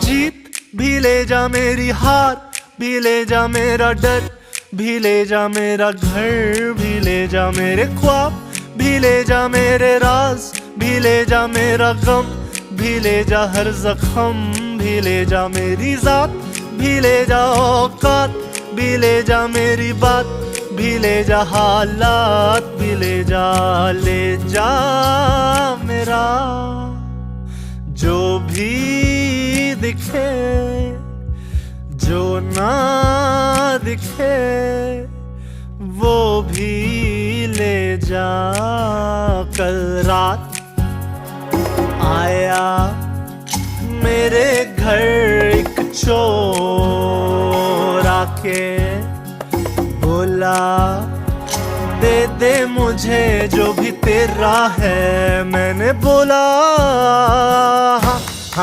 जीत भी ले जा, मेरी हार भी ले जा, मेरा डर भी ले जा, मेरा घर भी ले जा, मेरे ख्वाब भी ले जा, मेरे राज भी ले जा, मेरा गम भी ले जा, हर जख्म भी ले जा, मेरी जात भी ले जा, औकात भी ले जा, मेरी बात भी ले जा, हालात भी ले जा मेरा जो भी दिखे, जो ना दिखे वो भी ले जा। कल रात आया मेरे घर एक चोर आके बोला, दे दे मुझे जो भी तेरा है। मैंने बोला हाँ।